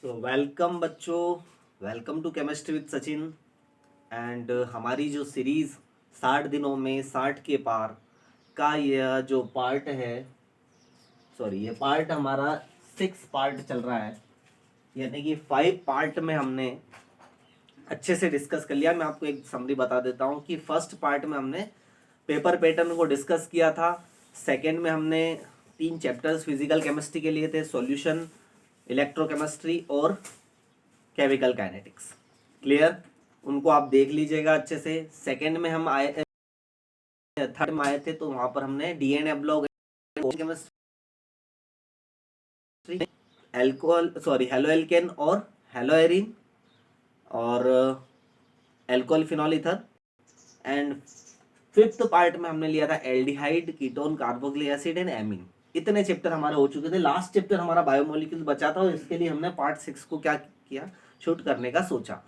Welcome बच्चों, welcome to chemistry with Sachin. And हमारी जो सीरीज 60 दिनों में 60 के पार का यह जो पार्ट है, ये पार्ट हमारा 6 पार्ट चल रहा है, यानी कि 5 पार्ट में हमने अच्छे से डिस्कस कर लिया। मैं आपको एक समरी बता देता हूँ कि फर्स्ट पार्ट में हमने पेपर पैटर्न को डिस्कस किया था। सेकेंड में हमने 3 चैप्टर्स फिजिकल केमिस्ट्री के लिए थे, सॉल्यूशन, इलेक्ट्रोकेमिस्ट्री और केमिकल काइनेटिक्स। क्लियर? उनको आप देख लीजिएगा अच्छे से। सेकंड में हम आए, थर्ड में आए थे, तो वहां पर हमने DNA block, chemistry, alcohol halo alkane और हेलो एरिन और alcohol phenol ether. And fifth part में हमने लिया था aldehyde, ketone, carboxylic acid and amine. इतने चैप्टर हमारे हो चुके थे। लास्ट चैप्टर हमारा बायोमोलिक्यूल बचा था और इसके लिए हमने पार्ट 6 को क्या किया, शूट करने का सोचा।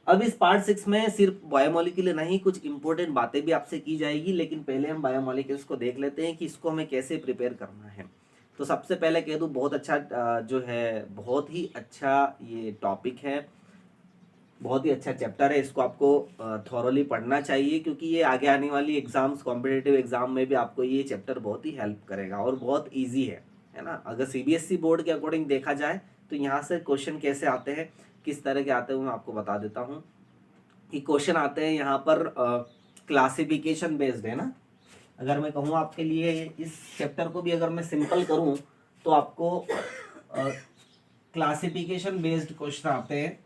अब इस पार्ट 6 में सिर्फ बायोमोलिक्यूल नहीं, कुछ इंपॉर्टेंट बातें भी आपसे की जाएगी, लेकिन पहले हम बायोमोलिक्यूल्स को देख लेते हैं कि इसको हमें कैसे प्रिपेयर करना है। तो सबसे पहले कह दूं, बहुत अच्छा जो है, बहुत ही अच्छा ये टॉपिक है, बहुत ही अच्छा चैप्टर है। इसको आपको थॉरोली पढ़ना चाहिए, क्योंकि ये आगे आने वाली एग्जाम्स, कॉम्पिटेटिव एग्जाम में भी आपको ये चैप्टर बहुत ही हेल्प करेगा और बहुत ईजी है ना। अगर सीबीएसई बोर्ड के अकॉर्डिंग देखा जाए तो यहाँ से क्वेश्चन कैसे आते हैं, किस तरह के आते हैं, मैं आपको बता देता हूँ कि क्वेश्चन आते हैं यहाँ पर क्लासिफिकेशन बेस्ड है ना। अगर मैं कहूँ आपके लिए इस चैप्टर को भी अगर मैं सिंपल करूँ तो आपको क्लासिफिकेशन बेस्ड क्वेश्चन आते हैं।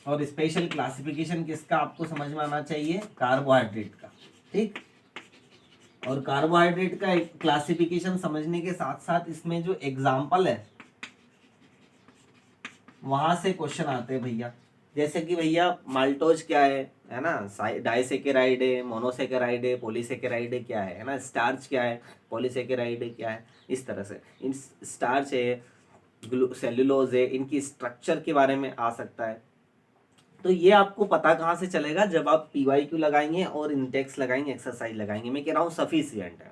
और स्पेशल क्लासिफिकेशन किसका आपको समझ में आना चाहिए, कार्बोहाइड्रेट का। ठीक, और कार्बोहाइड्रेट का क्लासिफिकेशन समझने के साथ साथ इसमें जो एग्जाम्पल है वहां से क्वेश्चन आते हैं भैया। जैसे कि भैया माल्टोज क्या है ना, डाइसेकेराइड है, मोनोसेकेराइड है, पॉलीसेकेराइड है, क्या है ना, स्टार्च क्या है, पॉलीसेकेराइड है, क्या है, इस तरह से। इन स्टार्च है, सेल्यूलोज है, इनकी स्ट्रक्चर के बारे में आ सकता है। तो ये आपको पता कहाँ से चलेगा, जब आप पीवाईक्यू लगाएंगे और इंटेक्स लगाएंगे, एक्सरसाइज लगाएंगे। मैं कह रहा हूँ सफिशियंट है,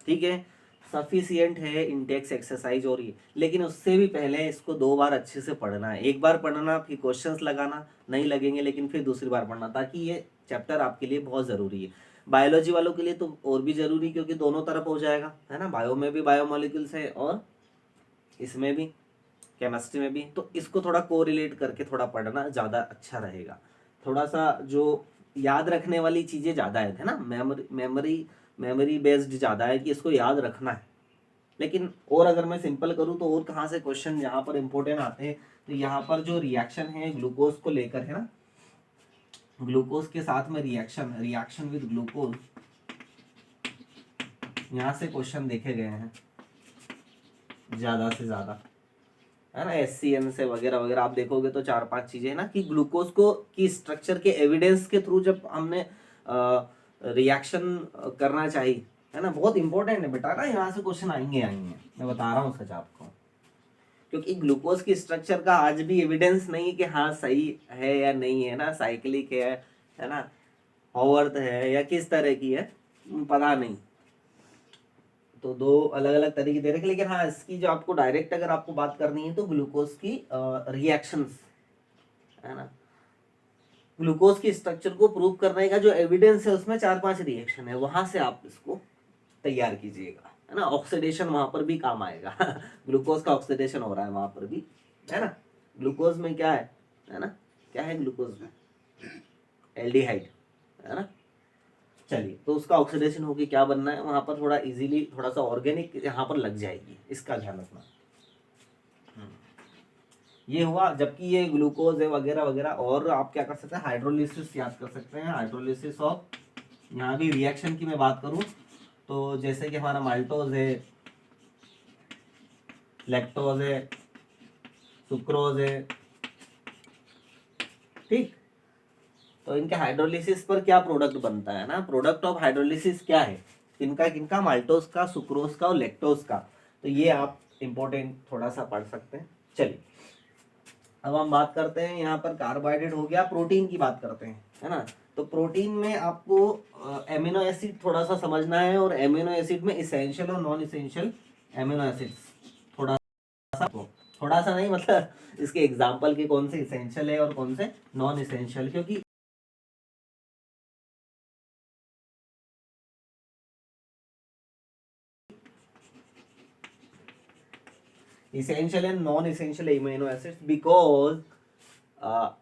ठीक है, सफिशियंट है इंटेक्स, एक्सरसाइज और ये। लेकिन उससे भी पहले इसको 2 बार अच्छे से पढ़ना है। एक बार पढ़ना, फिर क्वेश्चंस लगाना, नहीं लगेंगे लेकिन फिर दूसरी बार पढ़ना, ताकि ये चैप्टर आपके लिए बहुत ज़रूरी है। बायोलॉजी वालों के लिए तो और भी ज़रूरी, क्योंकि दोनों तरफ हो जाएगा, है ना। बायो में भी बायोमोलिक्यूल्स है और इसमें भी, केमिस्ट्री में भी। तो इसको थोड़ा कोरिलेट करके थोड़ा पढ़ना ज़्यादा अच्छा रहेगा। थोड़ा सा जो याद रखने वाली चीज़ें ज़्यादा है ना, मेमोरी बेस्ड ज़्यादा है कि इसको याद रखना है। लेकिन और अगर मैं सिंपल करूँ तो और कहाँ से क्वेश्चन यहाँ पर इंपॉर्टेंट आते हैं, तो यहाँ पर जो रिएक्शन है ग्लूकोज को लेकर, है ना, ग्लूकोज के साथ में रिएक्शन विद ग्लूकोज, यहाँ से क्वेश्चन देखे गए हैं ज़्यादा से ज़्यादा, है ना। SCN से वगैरह वगैरह आप देखोगे तो 4-5 चीजें है ना, कि ग्लूकोज को की स्ट्रक्चर के एविडेंस के थ्रू जब हमने रिएक्शन करना चाहिए, है ना। बहुत इंपॉर्टेंट है बेटा ना, यहाँ से क्वेश्चन आएंगे, मैं बता रहा हूँ सच आपको। क्योंकि ग्लूकोज की स्ट्रक्चर का आज भी एविडेंस नहीं है कि हाँ सही है या नहीं है ना, साइक्लिक है ना, हॉवर्थ है या किस तरह की है, पता नहीं। तो 2 अलग अलग तरीके दे रखे। लेकिन हाँ, इसकी जो आपको डायरेक्ट अगर आपको बात करनी है तो ग्लूकोज की रिएक्शंस, है ना, ग्लूकोज की स्ट्रक्चर को प्रूव करने का जो एविडेंस है उसमें 4-5 रिएक्शन है, वहां से आप इसको तैयार कीजिएगा, है ना। ऑक्सीडेशन वहां पर भी काम आएगा ग्लूकोज का ऑक्सीडेशन हो रहा है वहां पर भी, है ना। ग्लूकोज में क्या है ना, क्या है ग्लूकोज में, एल्डिहाइड, है ना। चलिए, तो उसका ऑक्सीडेशन होकर क्या बनना है वहां पर, थोड़ा इजीली, थोड़ा सा ऑर्गेनिक यहाँ पर लग जाएगी, इसका ध्यान रखना। ये हुआ, जबकि ये ग्लूकोज है वगैरह वगैरह। और आप क्या कर सकते हैं, हाइड्रोलिसिस याद कर सकते हैं, हाइड्रोलिसिस ऑफ, यहाँ भी रिएक्शन की मैं बात करूं तो जैसे कि हमारा माल्टोज है, लैक्टोज है, सुक्रोज है, ठीक। तो इनके हाइड्रोलिसिस पर क्या प्रोडक्ट बनता है ना, प्रोडक्ट ऑफ हाइड्रोलिसिस क्या है, किनका किनका, माल्टोज का, सुक्रोज का और लैक्टोज का। तो ये आप इंपॉर्टेंट थोड़ा सा पढ़ सकते हैं। चलिए, अब हम बात करते हैं, यहाँ पर कार्बोहाइड्रेट हो गया, प्रोटीन की बात करते हैं, है ना। तो प्रोटीन में आपको एमिनो एसिड थोड़ा सा समझना है, और एमिनो एसिड में इसेंशियल और नॉन इसेंशियल एमिनो एसिड्स थोड़ा सा थोड़ा सा नहीं, मतलब इसके एग्जाम्पल के कौन से इसेंशियल है और कौन से नॉन इसेंशियल, क्योंकि essential and non essential amino acids because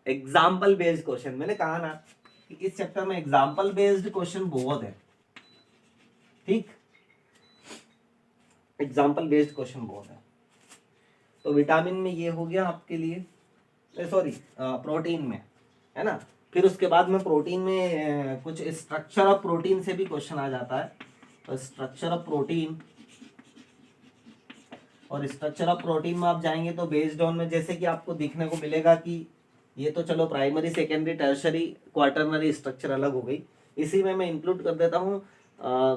example based question, मैंने कहा ना कि इस चैप्टर में एग्जाम्पल बेस्ड क्वेश्चन बहुत है, ठीक, एग्जाम्पल बेस्ड क्वेश्चन बहुत है। तो विटामिन में ये हो गया आपके लिए, सॉरी प्रोटीन में, है ना। फिर उसके बाद में प्रोटीन में कुछ स्ट्रक्चर ऑफ प्रोटीन से भी क्वेश्चन आ जाता है। तो स्ट्रक्चर ऑफ प्रोटीन, और स्ट्रक्चर ऑफ प्रोटीन में आप जाएंगे तो बेस्ड ऑन में जैसे कि आपको दिखने को मिलेगा कि ये तो चलो primary secondary tertiary quaternary structure अलग हो गई, इसी में मैं इंक्लूड कर देता हूँ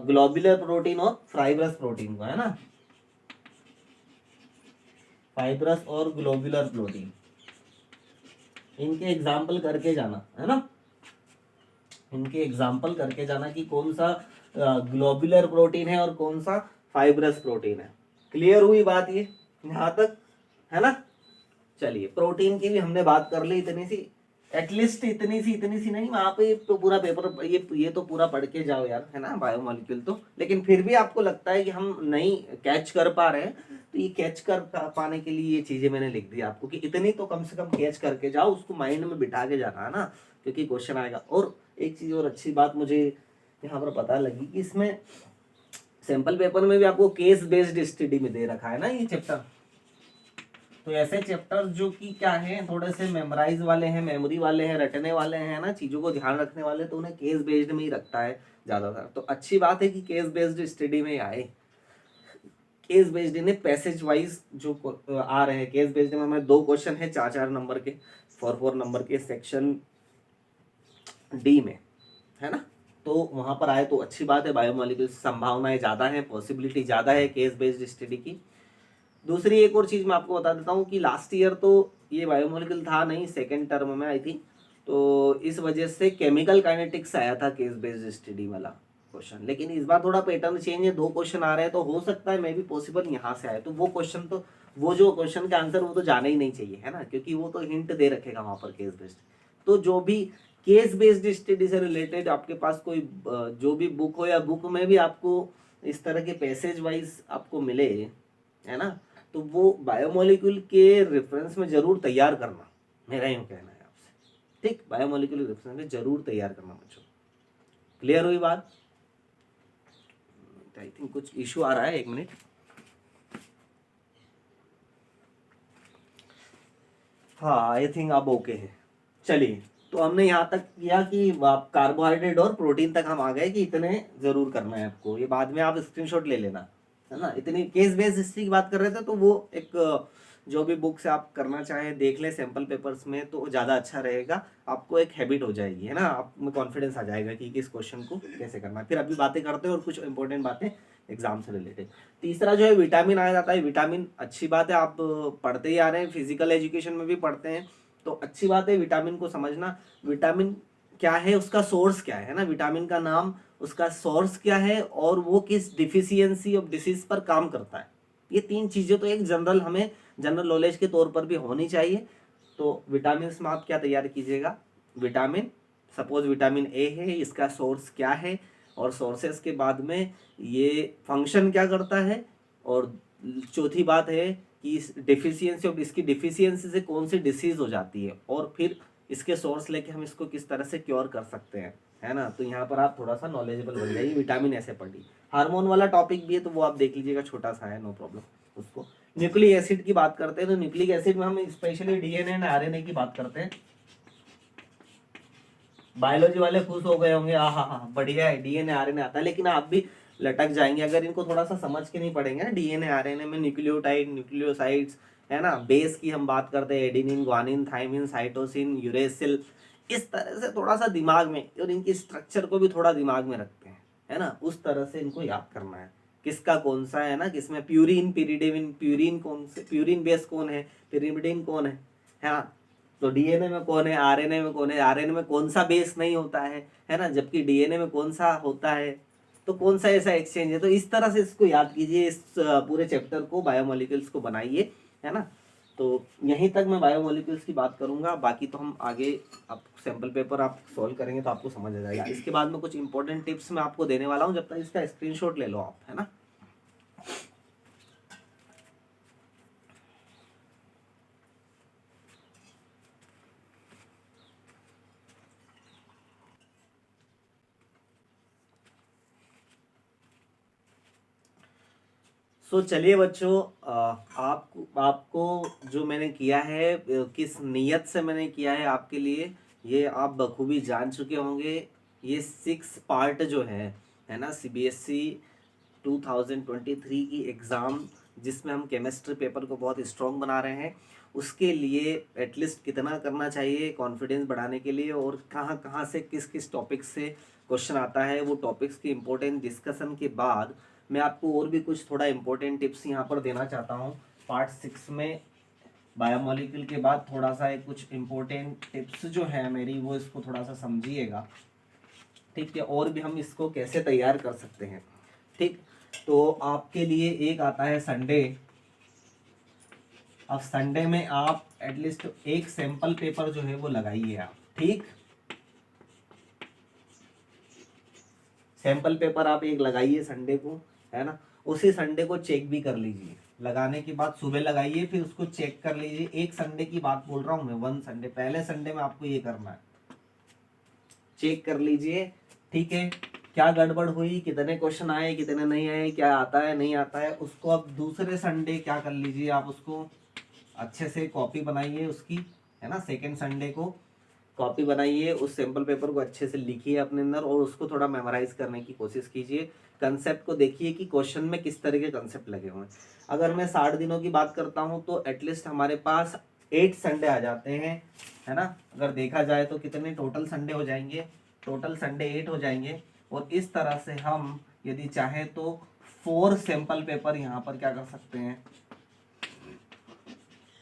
ग्लोबुलर प्रोटीन और फाइब्रस प्रोटीन को, है ना, फाइब्रस और ग्लोबुलर प्रोटीन, इनके एग्जाम्पल करके जाना, है ना, इनके एग्जाम्पल करके जाना कि कौन सा ग्लोबुलर प्रोटीन है और कौन सा फाइब्रस प्रोटीन है। क्लियर हुई बात ये यहाँ तक, है ना। चलिए प्रोटीन की भी हमने बात कर ली, इतनी सी, एटलीस्ट इतनी सी नहीं, वहां पे तो पूरा पेपर ये तो पूरा पढ़ के जाओ यार, है ना, बायोमोलिक्यूल तो, लेकिन फिर भी आपको लगता है कि हम नहीं कैच कर पा रहे हैं, तो ये कैच कर पाने के लिए ये चीजें मैंने लिख दी आपको कि इतनी तो कम से कम कैच करके जाओ, उसको माइंड में बिठा के जाना, है ना, क्योंकि क्वेश्चन आएगा। और एक चीज और अच्छी बात मुझे यहाँ पर पता लगी कि इसमें सैंपल पेपर में भी आपको केस बेस्ड स्टडी में दे रखा है ना ये चैप्टर। तो ऐसे चैप्टर जो कि क्या है, थोड़े से मेमोराइज वाले हैं, मेमोरी वाले हैं, रटने वाले हैं ना, चीज़ों को ध्यान रखने वाले, तो उन्हें केस बेस्ड में ही रखता है ज़्यादातर। तो अच्छी बात है कि केस बेस्ड स्टडी में आए। केस बेस्ड इन्हें पैसेज वाइज जो आ रहे हैं, केस बेस्ड में हमें 2 क्वेश्चन है 4-4 नंबर के, 4-4 नंबर के सेक्शन डी में, है ना। तो वहाँ पर आए तो अच्छी बात है, बायोमोलिक्यूल संभावनाएं ज़्यादा है, पॉसिबिलिटी ज़्यादा है केस बेस्ड स्टडी की। दूसरी एक और चीज़ मैं आपको बता देता हूँ कि लास्ट ईयर तो ये बायोमोलिक्यूल था नहीं, सेकेंड टर्म में आई थी, तो इस वजह से केमिकल काइनेटिक्स आया था केस बेस्ड स्टडी वाला क्वेश्चन। लेकिन इस बार थोड़ा पैटर्न चेंज है, 2 क्वेश्चन आ रहे हैं, तो हो सकता है मे भी पॉसिबल यहाँ से आए, तो वो क्वेश्चन तो, वो जो क्वेश्चन का आंसर वो तो जाना ही नहीं चाहिए, है ना, क्योंकि वो तो हिंट दे रखेगा वहाँ पर केस बेस्ड। तो जो भी केस बेस्ड स्टडी से रिलेटेड आपके पास कोई जो भी बुक हो, या बुक में भी आपको इस तरह के पैसेज वाइज आपको मिले, है ना, तो वो बायोमोलिक्यूल के रेफरेंस में जरूर तैयार करना, मेरा यूँ कहना है आपसे, ठीक, बायोमोलिक्यूल रेफरेंस में जरूर तैयार करना बच्चों। क्लियर हुई बात। आई थिंक कुछ इशू आ रहा है, 1 मिनट। हाँ आई थिंक अब ओके है। चलिए, तो हमने यहाँ तक किया कि आप कार्बोहाइड्रेट और प्रोटीन तक हम आ गए कि इतने जरूर करना है आपको, ये बाद में आप स्क्रीनशॉट ले लेना, है ना। इतनी केस बेस्ड हिस्ट्री की बात कर रहे थे, तो वो एक जो भी बुक से आप करना चाहें देख ले सैम्पल पेपर्स में, तो ज़्यादा अच्छा रहेगा, आपको एक हैबिट हो जाएगी, है ना, आप में कॉन्फिडेंस आ जाएगा कि किस क्वेश्चन को कैसे करना है। फिर अभी बातें करते हैं और कुछ इंपॉर्टेंट बातें एग्जाम से रिलेटेड। तीसरा जो है विटामिन आ जाता है। विटामिन अच्छी बात है, आप पढ़ते ही आ रहे हैं, फिजिकल एजुकेशन में भी पढ़ते हैं, तो अच्छी बात है विटामिन को समझना। विटामिन क्या है, उसका सोर्स क्या है ना, विटामिन का नाम, उसका सोर्स क्या है, और वो किस डिफिशियंसी ऑफ डिसीज पर काम करता है। ये 3 चीज़ें तो एक जनरल, हमें जनरल नॉलेज के तौर पर भी होनी चाहिए। तो विटामिन में आप क्या तैयार कीजिएगा, विटामिन, सपोज विटामिन ए है, इसका सोर्स क्या है, और सोर्सेस के बाद में ये फंक्शन क्या करता है, और चौथी बात है कि इस डिफिशियंसी ऑफ, इसकी डिफिशियंसी से कौन सी डिसीज हो जाती है, और फिर इसके सोर्स लेके हम इसको किस तरह से क्योर कर सकते हैं, है ना। तो यहाँ पर आप थोड़ा सा नॉलेजेबल बन जाइए, विटामिन ऐसे पढ़िए। हार्मोन वाला टॉपिक भी है, तो वो आप देख लीजिएगा, छोटा सा है, नो प्रॉब्लम उसको। न्यूक्लिक एसिड की बात करते हैं, तो न्यूक्लिक एसिड में हम स्पेशली डीएनए एंड आरएनए की बात करते हैं। बायोलॉजी वाले खुश हो गए होंगे, हाँ हाँ बढ़िया है, डीएनए आरएनए आता है, लेकिन आप भी लटक जाएंगे अगर इनको थोड़ा सा समझ के नहीं पढ़ेंगे ना। डीएनए आरएनए में न्यूक्लियोटाइड, न्यूक्लियोसाइड्स, है ना, बेस की हम बात करते हैं, adenine, guanine, thymine, cytosine, uracil, इस तरह से थोड़ा सा दिमाग में, और इनकी स्ट्रक्चर को भी थोड़ा दिमाग में रखते हैं, है ना, उस तरह से इनको याद करना है, किसका कौन सा है ना, किसमें प्यूरिन, पिरिडिन, प्यूरिन कौन से, प्यूरिन बेस कौन है, पिरिमिडिन कौन है ना। तो डीएनए में कौन है, आरएनए में कौन है, आरएनए में कौन सा बेस नहीं होता है ना, जबकि डीएनए में कौन सा होता है, तो कौन सा ऐसा एक्सचेंज है। तो इस तरह से इसको याद कीजिए, इस पूरे चैप्टर को, बायोमोलिक्यूल्स को बनाइए, है ना। तो यहीं तक मैं बायोमोलिक्यूल्स की बात करूंगा, बाकी तो हम आगे आप सैम्पल पेपर आप सॉल्व करेंगे तो आपको समझ आ जाएगा। इसके बाद में कुछ इंपॉर्टेंट टिप्स मैं आपको देने वाला हूँ, जब तक इसका स्क्रीनशॉट ले लो आप, है ना। चलिए बच्चों, आपको जो मैंने किया है, किस नीयत से मैंने किया है आपके लिए, ये आप बखूबी जान चुके होंगे। ये 6 पार्ट जो है ना, CBSE 2023 की एग्ज़ाम, जिसमें हम केमिस्ट्री पेपर को बहुत स्ट्रॉन्ग बना रहे हैं, उसके लिए एटलीस्ट कितना करना चाहिए कॉन्फिडेंस बढ़ाने के लिए, और कहाँ कहाँ से किस किस टॉपिक से क्वेश्चन आता है, वो टॉपिक्स की इम्पोर्टेंट डिस्कशन के बाद मैं आपको और भी कुछ थोड़ा इम्पोर्टेंट टिप्स यहाँ पर देना चाहता हूँ। पार्ट 6 में बायोमोलिक्यूल के बाद थोड़ा सा एक कुछ इम्पोर्टेंट टिप्स जो है मेरी, वो इसको थोड़ा सा समझिएगा, ठीक है, और भी हम इसको कैसे तैयार कर सकते हैं, ठीक। तो आपके लिए एक आता है संडे। अब संडे में आप एटलीस्ट एक सैंपल पेपर जो है वो लगाइए आप, ठीक। सैंपल पेपर आप एक लगाइए संडे को, है ना। उसी संडे को चेक भी कर लीजिए, लगाने के बाद सुबह लगाइए, फिर उसको चेक कर लीजिए। एक संडे की बात बोल रहा हूँ मैं, 1 संडे, पहले संडे में आपको ये करना है, चेक कर लीजिए, ठीक है, क्या गड़बड़ हुई, कितने क्वेश्चन आए, कितने नहीं आए, क्या आता है नहीं आता है। उसको अब दूसरे संडे क्या कर लीजिए, आप उसको अच्छे से कॉपी बनाइए उसकी, है ना। सेकेंड संडे को कॉपी बनाइए, उस सैंपल पेपर को अच्छे से लिखिए अपने अंदर, और उसको थोड़ा मेमोराइज करने की कोशिश कीजिए। कंसेप्ट को देखिए कि क्वेश्चन में किस तरह के कंसेप्ट लगे हुए हैं। अगर मैं 60 दिनों की बात करता हूँ तो एटलीस्ट हमारे पास 8 संडे आ जाते हैं, है ना। अगर देखा जाए तो कितने टोटल संडे हो जाएंगे, टोटल संडे 8 हो जाएंगे। और इस तरह से हम यदि चाहें तो 4 सैंपल पेपर यहाँ पर क्या कर सकते हैं,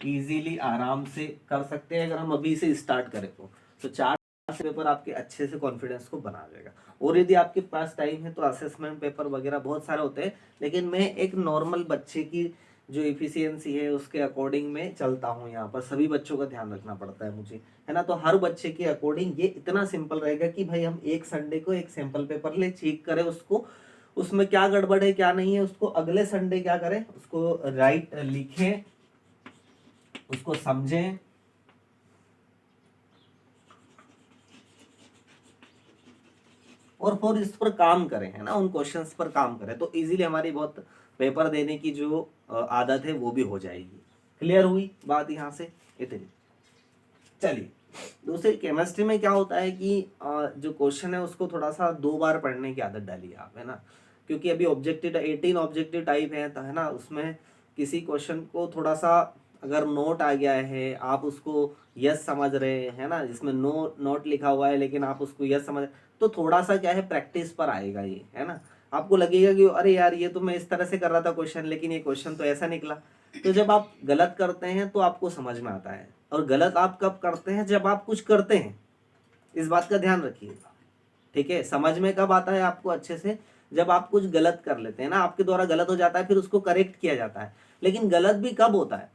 इजीली आराम से कर सकते हैं, अगर हम अभी से स्टार्ट करें तो 4 पेपर आपके अच्छे से कॉन्फिडेंस को बना देगा। और यदि आपके पास टाइम है तो असेसमेंट पेपर वगैरह बहुत सारे होते हैं, लेकिन मैं एक नॉर्मल बच्चे की जो इफिशियंसी है उसके अकॉर्डिंग में चलता हूँ। यहाँ पर सभी बच्चों का ध्यान रखना पड़ता है मुझे, है ना। तो हर बच्चे के अकॉर्डिंग ये इतना सिंपल रहेगा कि भाई हम एक संडे को एक सैंपल पेपर ले, चेक करें उसको, उसमें क्या गड़बड़ है क्या नहीं है, उसको अगले संडे क्या करें, उसको राइट लिखें, उसको समझें, और फिर इस पर काम करें, है ना, उन क्वेश्चंस पर काम करें, तो इजीली हमारी बहुत पेपर देने की जो आदत है वो भी हो जाएगी। क्लियर हुई बात यहाँ से इतनी। चलिए, दूसरी केमिस्ट्री में क्या होता है कि जो क्वेश्चन है उसको थोड़ा सा 2 बार पढ़ने की आदत डालिए आप, है ना। क्योंकि अभी ऑब्जेक्टिव 18 ऑब्जेक्टिव टाइप है, तो है ना, उसमें किसी क्वेश्चन को थोड़ा सा अगर नोट आ गया है, आप उसको यस समझ रहे हैं ना, जिसमें नो नोट लिखा हुआ है लेकिन आप उसको यस समझ, तो थोड़ा सा क्या है, प्रैक्टिस पर आएगा ये, है ना। आपको लगेगा कि अरे यार ये तो मैं इस तरह से कर रहा था क्वेश्चन, लेकिन ये क्वेश्चन तो ऐसा निकला। तो जब आप गलत करते हैं तो आपको समझ में आता है, और गलत आप कब करते हैं, जब आप कुछ करते हैं, इस बात का ध्यान रखिएगा, ठीक है। समझ में कब आता है आपको अच्छे से, जब आप कुछ गलत कर लेते हैं ना, आपके द्वारा गलत हो जाता है, फिर उसको करेक्ट किया जाता है। लेकिन गलत भी कब होता है,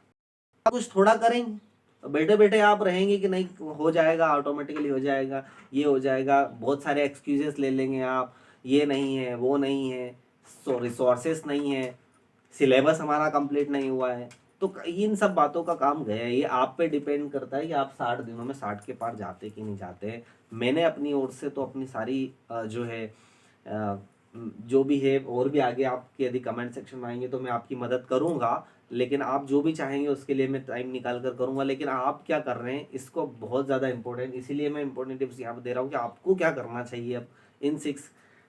आप कुछ थोड़ा करेंगे, बैठे बैठे आप रहेंगे कि नहीं हो जाएगा, ऑटोमेटिकली हो जाएगा, ये हो जाएगा, बहुत सारे एक्सक्यूजेस ले लेंगे आप, ये नहीं है, वो नहीं है, रिसोर्सेस नहीं है, सिलेबस हमारा कंप्लीट नहीं हुआ है। तो इन सब बातों का काम गया है, ये आप पे डिपेंड करता है कि आप 60 दिनों में 60 के पार जाते कि नहीं जाते। मैंने अपनी ओर से तो अपनी सारी जो है जो भी है, और भी आगे आपके यदि कमेंट सेक्शन में आएंगे तो मैं आपकी मदद करूंगा, लेकिन आप जो भी चाहेंगे उसके लिए मैं टाइम निकाल कर करूंगा। लेकिन आप क्या कर रहे हैं इसको बहुत ज़्यादा इंपॉर्टेंट, इसीलिए मैं इंपॉर्टेंट टिप्स यहाँ पर दे रहा हूँ कि आपको क्या करना चाहिए। अब इन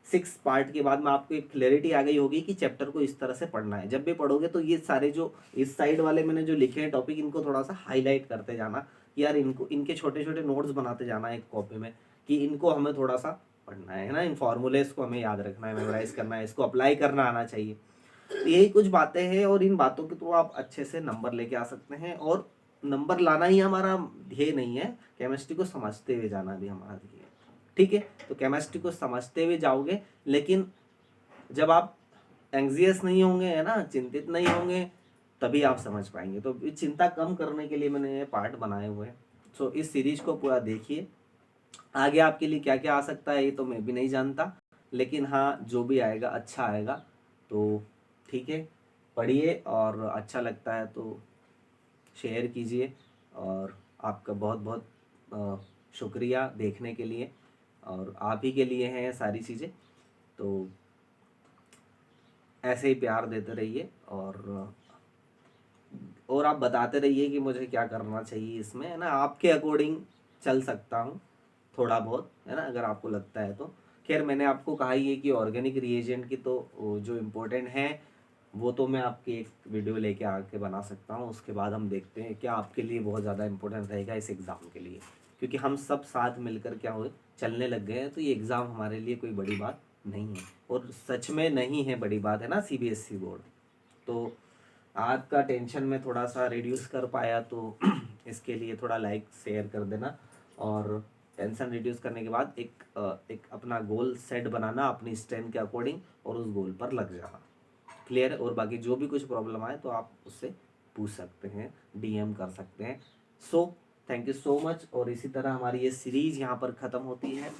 6 पार्ट के बाद में आपको एक क्लैरिटी आ गई होगी कि चैप्टर को इस तरह से पढ़ना है। जब भी पढ़ोगे तो ये सारे जो इस साइड वाले मैंने जो लिखे हैं टॉपिक, इनको थोड़ा सा हाईलाइट करते जाना यार, इनको इनके छोटे छोटे नोट्स बनाते जाना एक कॉपी में, कि इनको हमें थोड़ा सा पढ़ना है ना, इन फॉर्मूलेस को हमें याद रखना है, मेमोराइज करना है, इसको अप्लाई करना आना चाहिए। तो यही कुछ बातें हैं, और इन बातों के थ्रू आप अच्छे से नंबर लेके आ सकते हैं। और नंबर लाना ही हमारा ध्येय नहीं है, केमिस्ट्री को समझते हुए जाना भी हमारा ध्येय है, ठीक है। तो केमिस्ट्री को समझते हुए जाओगे, लेकिन जब आप एंग्जियस नहीं होंगे, है ना, चिंतित नहीं होंगे, तभी आप समझ पाएंगे। तो ये चिंता कम करने के लिए मैंने ये पार्ट बनाए हुए हैं। सो इस सीरीज को पूरा देखिए। आगे आपके लिए क्या क्या आ सकता है ये तो मैं भी नहीं जानता, लेकिन हाँ जो भी आएगा अच्छा आएगा। तो ठीक है, पढ़िए और अच्छा लगता है तो शेयर कीजिए। और आपका बहुत बहुत शुक्रिया देखने के लिए, और आप ही के लिए हैं सारी चीज़ें। तो ऐसे ही प्यार देते रहिए, और आप बताते रहिए कि मुझे क्या करना चाहिए इसमें, है ना। आपके अकॉर्डिंग चल सकता हूँ थोड़ा बहुत, है ना, अगर आपको लगता है तो। खैर मैंने आपको कहा ही है कि ऑर्गेनिक रिएजेंट की तो जो इम्पोर्टेंट है वो तो मैं आपकी एक वीडियो लेके आके बना सकता हूँ। उसके बाद हम देखते हैं क्या आपके लिए बहुत ज़्यादा इम्पोर्टेंट रहेगा इस एग्ज़ाम के लिए, क्योंकि हम सब साथ मिलकर क्या हुए चलने लग गए हैं। तो ये एग्ज़ाम हमारे लिए कोई बड़ी बात नहीं है, और सच में नहीं है बड़ी बात, है ना, सीबीएसई बोर्ड। तो आज का टेंशन में थोड़ा सा रिड्यूस कर पाया तो इसके लिए थोड़ा लाइक शेयर कर देना। और टेंशन रिड्यूस करने के बाद एक अपना गोल सेट बनाना अपनी स्ट्रेंथ के अकॉर्डिंग, और उस गोल पर लग जाना। क्लियर है। और बाकी जो भी कुछ प्रॉब्लम आए तो आप उससे पूछ सकते हैं, डीएम कर सकते हैं। So thank you so much. और इसी तरह हमारी ये सीरीज यहाँ पर ख़त्म होती है।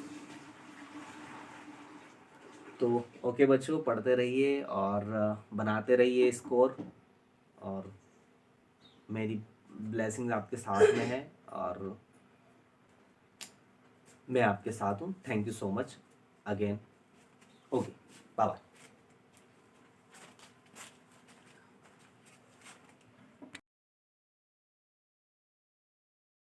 तो ओके बच्चों, पढ़ते रहिए और बनाते रहिए स्कोर, और मेरी ब्लेसिंग्स आपके साथ में है, और मैं आपके साथ हूँ। Thank you so much again. Okay, bye bye.